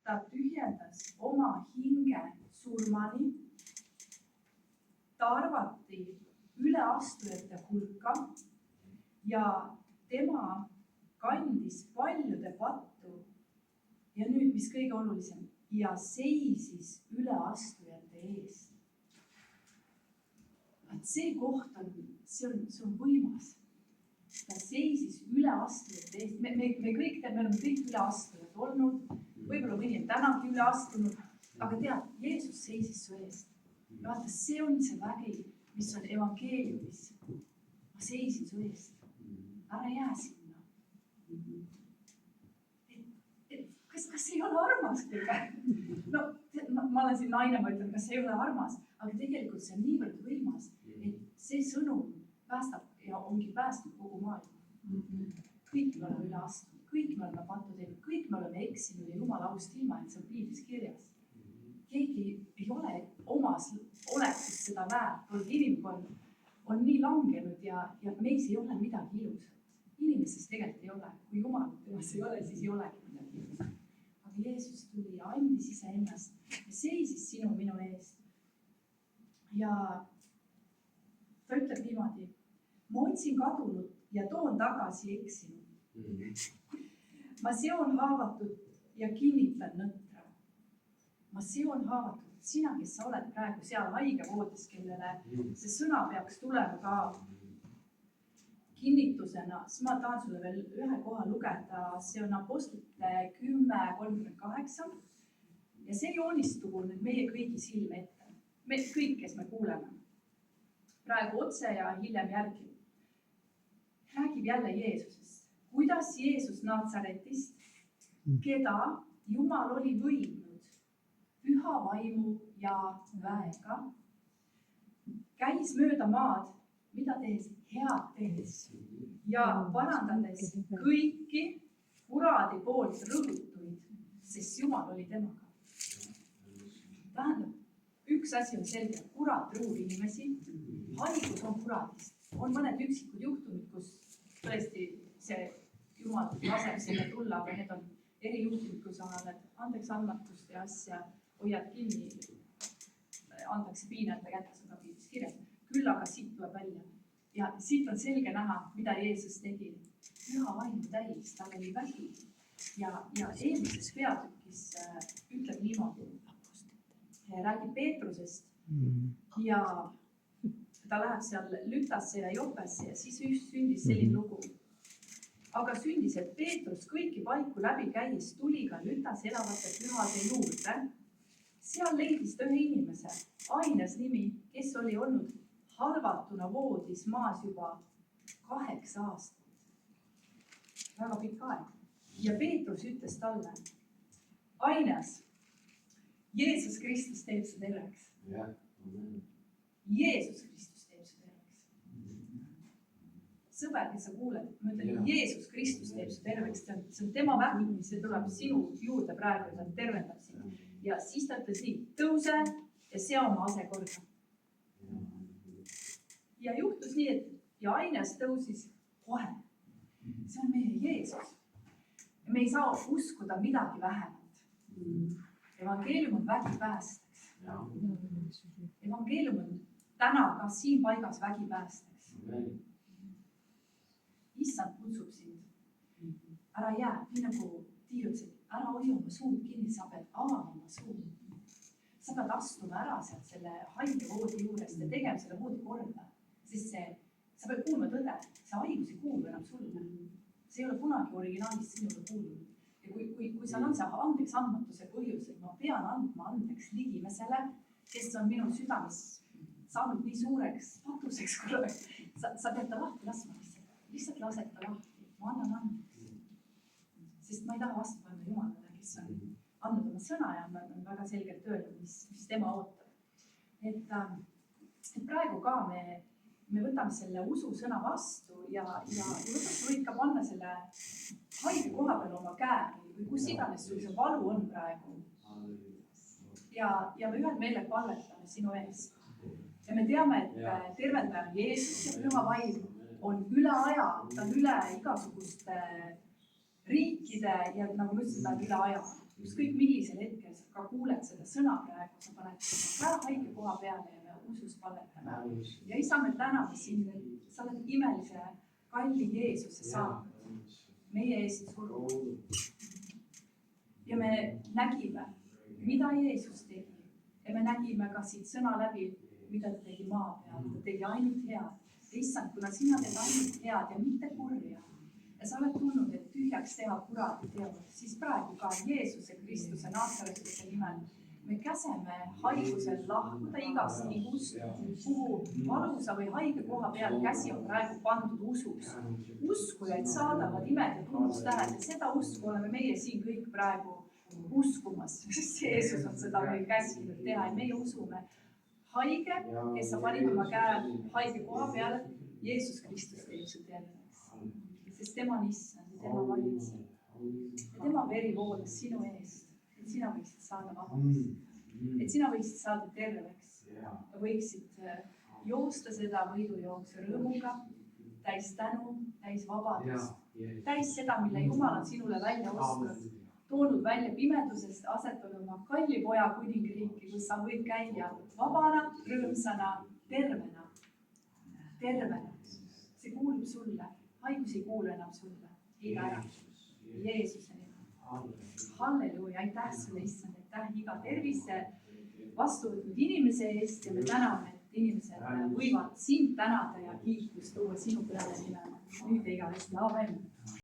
ta tühjendas oma hinge surmani. Ta arvati üleastujate hulka ja tema kandis paljude pattu. Ja nüüd, mis kõige olulisem, ja seisis üleastujate eest. Et see koht on, see on võimas. Ta seisis üleastujate eest. Me kõik teame, me oleme kõik üleastujad olnud. Võib-olla mõni on tänagi üle astunud, aga tead, Jeesus seisis su eest. Ja vaata, see on see vägi, mis on evangeeliumis. Ma seisin su eest. Ära jää sinna. Kas ei ole armas kõige? No, ma olen siin naine, ma ütlen, kas ei ole armas, aga tegelikult see on niivõrd võimas, et see sõnum päästab ja ongi päästnud kogu maailma. Kõik me oleme üle astunud, kõik me oleme pattu teinud, kõik me oleme eksinud ja Jumala aust ilma, et see on piiblis kirjas. Keegi ei ole omas olekus seda väärt, inimkond on nii langenud ja meis ei ole midagi ilusat. Inimeses tegelikult ei ole, kui Jumal temas ei ole, siis ei olegi midagi ilusat. Aga Jeesus tuli ja andis ise ennast ja seisis sinu minu eest. Ja ta ütleb niimoodi, ma otsin kadunud ja toon tagasi eksinud. Ma seon haavatud ja kinnitan nõtra. Ma seon haavatud, sina, kes sa oled praegu seal haigevoodis, kellele see sõna peaks tulema ka kinnitusena, siis ma tahan sulle veel ühe koha lugeda, see on Apostlite 10:38 ja see joonistub nüüd meie kõigi silme ette. Me kõik, kes me kuuleme praegu otse ja hiljem järgi, räägib jälle Jeesusest. Kuidas Jeesus Naatsaretist, keda Jumal oli võimnud püha vaimu ja väega, käis mööda maad, mida tehes? Head tehes ja parandades kõiki kuradi poolt rõhutuid, sest Jumal oli temaga. Tähendab, üks asi on selge, kurat rõhub inimesi, haigus on kuradist. On mõned üksikud juhtumid, kus tõesti see Jumal laseb selle tulla, aga need on erijuhtumid, kui sa oled andeks andmatust ja asja hoiad kinni, antakse piinete kätte, seda piiblis kirjas. Küll aga siit tuleb välja. Ja siit on selge näha, mida Jeesus tegi. Püha vaimu täis, tal oli vägi. Ja eelmises peatükis ütleb niimoodi, räägib Peetrusest ja ta läheb seal Lütasse ja Jopesse ja siis sündis selline lugu. Aga sündis, et Peetrus kõiki paiku läbi käis, tuli ka Lütas elavate pühade juurde. Seal leidis ta ühe inimese, Aines nimi, kes oli olnud halvatuna voodis maas juba 8 aastat. Väga pikk aeg. Ja Peetrus ütles talle, Aines, Jeesus Kristus teeb su terveks. Jeesus Kristus teeb su terveks. Sõber, kes sa kuuled, ma ütlen, Jeesus Kristus teeb su terveks. See on tema vägi, see tuleb sinu juurde praegu, ta tervendab sinu. Ja siis ta ütles nii, tõuse ja sea oma ase korda. Ja juhtus nii, et ja Aines tõusis kohe. See on meie Jeesus. Me ei saa uskuda midagi vähemalt. Evangeelium on vägi päästeks. Evangeelium on täna ka siin paigas vägi päästeks. Issand kutsub sind. Ära jää, nii nagu Tiir ütles, ära hoia oma suud kinni, sa pead avama oma suud. Sa pead astuma ära sealt selle haige voodi juurest ja tegema selle voodi korda. Sest sa pead kuulma tõde, see haigus ei kuulu enam sulle. See ei ole kunagi originaalist sinule kuulunud. Ja kui seal on see andeks andmatuse põhjus, et ma pean andma andeks ligimesele, kes on minu südames saanud nii suureks patuseks, sa pead ta lahti laskma lihtsalt lased ta lahti, ma annan andeks. Sest ma ei taha vastu panna Jumalale, kes on andnud oma sõna ja ma olen väga selgelt öelnud, mis tema ootab. Et praegu ka me võtame selle ususõna vastu ja võid ka panna selle haige koha peal oma käe või kus iganes sul see valu on praegu. Ja me ühel meelel palvetame sinu eest. Ja me teame, et tervendaja Jeesus ja püha vaim on üle aja, ta on üle igasuguste riikide ja nagu ma ütlesin, ta on üle aja. ükskõik millisel hetkel sa ka kuuled seda sõna praegu, sa paned käe haige koha peale ja me usust palvetame. Ja isa, me täname sind, et sa oled imelise, kalli Jeesuse saanud meie eest surnud. Ja me nägime, mida Jeesus tegi. Ja me nägime ka siit sõna läbi, mida ta tegi maa peal. Ta tegi ainult head. Ja issand, kuna sina teed ainult head ja mitte kurja, ja sa oled tulnud, et tühjaks teha kuradi teod, siis praegu ka Jeesuse Kristuse Naasarestuse nimel me käseme haigusel lahkuda igast ihust, kuhu valusa või haige koha peal käsi on praegu pandud usus. Uskujaid saadavad imed ja tunnustähed ja seda usku oleme meie siin kõik praegu uskumas, sest Jeesus on seda meil käskinud teha ja meie usume. Haige, kes sa panid oma käe haige koha peale, Jeesus Kristus teeb su terveks. Sest tema on issand ja tema valitseb. Ja tema veri voolas sinu eest, et sina võiksid saada vabaks. Et sina võiksid saada terveks ja võiksid joosta seda võidujooksu rõõmuga, täis tänu, täis vabadust, täis seda, mille Jumal on sinule välja ostnud, toonud välja pimedusest, asetanud oma kalli poja kuningriiki, kus sa võid käia vabana, rõõmsana, tervena. See kuulub sulle. Haigus ei kuulu enam sulle. Iga ära. Jeesuse nimel. Halleluuja. Aitäh sulle, issand. Aitäh iga tervise vastu võtnud inimese eest ja me täname, et inimesed võivad sind tänada ja kiitust tuua sinu peale nimele. Nüüd igavesti. Amen.